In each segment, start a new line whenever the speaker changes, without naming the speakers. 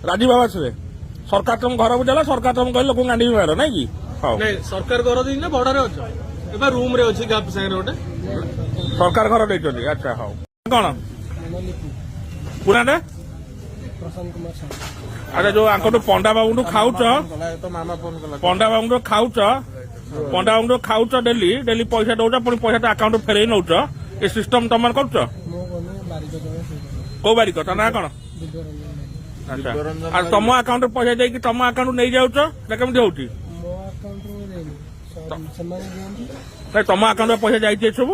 राजीव आवास रे सरकार तुम घर को देला सरकार तुम कहले लोक गांडी मार नहीं कि हां
नहीं सरकार घर दी ना भड़ा रे अछ एबा रूम रे अछि गाप संगे रोटे
सरकार घर देछथि अच्छा हां कोन पुराना अरे जो आंको पंडा बाबू खाऊच पंडा बाबू खाऊच पंडा बाबू खाऊच डेली डेली पैसा दौच पुणी पैसा अकाउंट फेरई नौच ये सिस्टम तुम कर कौ बारिक ता ना कौन अच्छा तुम अकाउंट पैसा देकी तुम अकाउंट नहीं जाऊच केमती होची तुम अकाउंट पैसा जाइए सब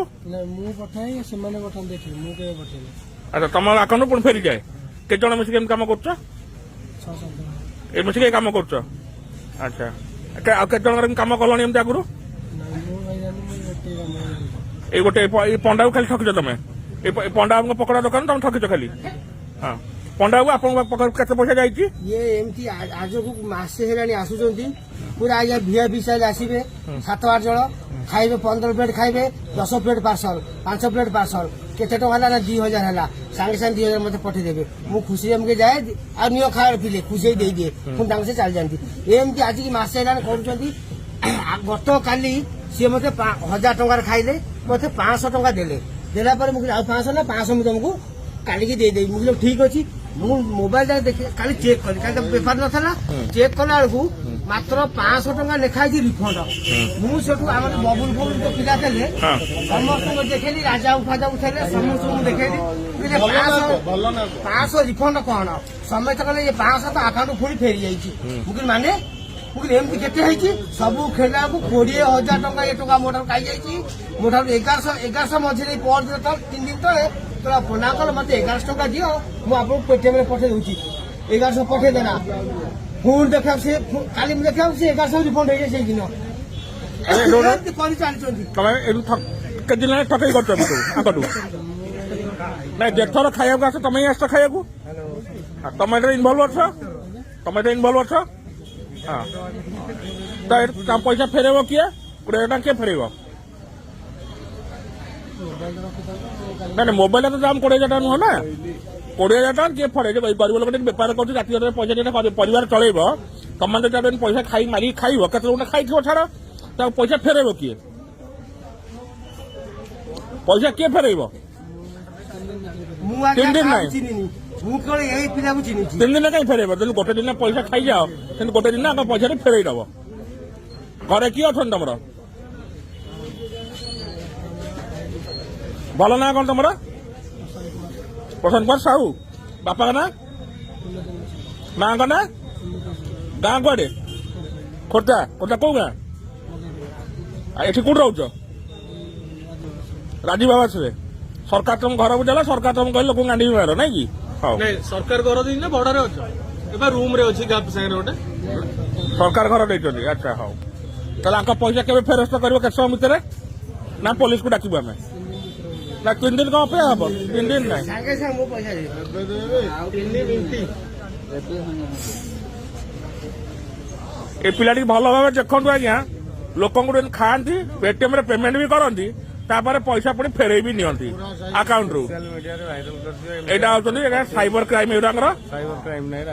अच्छा तुम अकाउंट पुणी फेरी जाए के जन मिसिक कम कर मिसिक कम कर अच्छा केत जन कम कल आगु ये गोटे पंडा को खाली ठकिच तुम पंडा पकड़ा दुकान तुम ठकिच खाली हाँ पंडा को आप केते पैसा जाइए
ये एमती आज को मासे हेलानी आसुचंती पूरा आज भिआईपी स्टाइल आसीबे 7-8 जण खाइबे 15 प्लेट खाइबे 10 प्लेट पार्सल 5 प्लेट पार्सल केते टका ना 2000 हला संगे संगे 2000 मते पठे देबे मु खुशी हमके जाए आ नियो खाए पिले खुशी दे दिए पुन दांग से चल जानती एमती आज की मासे हेलानी करूचंती गत काली सी मते 1000 टका खाइले मते 500 टका देले देला पर मु 500 ना 500 मु तुमको काली की दे दे मु ठीक अछि मु मोबाइल देखी काली चेक करी काली बेपार नथला चेक कला बेलू मात्र 500 टका लिखाई रिफंड मुझे बबुल फबुल जो पिला थे समस्त देखेली राजा उफाजा उठेले समस्त देखेली 500 रिफंड कौन समस्त कहले ये 500 तो अकाउंट पुणी फेरी जाइए मुझे माने मुझे एमती केते सब खेला को 20,000 टका ये टका मोटर खाई जाइए मोटर 1100 मझे पर दिन तक 3 दिन तले तो पंडा कल मत 1100 टका दियो मुझे पेटीएम में पठे दूची 1100 पठे देना फोन देखा से काली में देखा से 1100 रिफंड हो जाए दिन
दिन ठकई कर ना जेथर खाया आस तुम आस खाया तुम इनवल्व अच्छ तुम इनवल्व अच्छ हाँ तो पैसा फेरब किए 20,000 किए फेरब ना मोबाइल तो दाम 20,000 नुह ना 20,000 किए फड़े गरीब लोक बेपार कर जाती पैसा परिवार चलेब तुम पैसा खाई मारिक खाइब के खाई छाड़ पैसा फेरब किए पैसा किए फेरब 3 दिन ना 3 दिन कहीं फेरब जब गोटे दिन पैसा खाई जाओ गोटे दिन पैसा फेरई दब घरे किए अच्छा तुम भल ना कौन तुम प्रशांत कुमार साहू बापा का ना माँ का ना गाँ कड़े खोर्धा खोर्धा कौ गाँ ये कौट रोच राजीव आवास रे सरकार तुम घर को देला सरकार तुम कहले लोक गांडी मार नहीं कि
नहीं सरकार घर दी ना भड़ा रे अछ एबा रूम रे अछि गाप संगे रोटे
सरकार घर देछथि अच्छा हां तला आंका पैसा केबे फेरस्त करबो के समय भितर ना पुलिस को डाकिबो हमें ना 3 दिन का पे हबो 3 दिन नहीं
संगे संग मो पैसा दे 3 दिन मिंटी
ए पिलाटी भल भाव देखु आज्ञा लोक खाती पेटीएम रे पेमेंट भी करती पैसा पुणी फेरई भी नियंती अकाउंट रु
सोशल मीडिया रे वायरल कर दियो
एटा होचंदी साइबर क्राइम एटा
साइबर क्राइम नहीं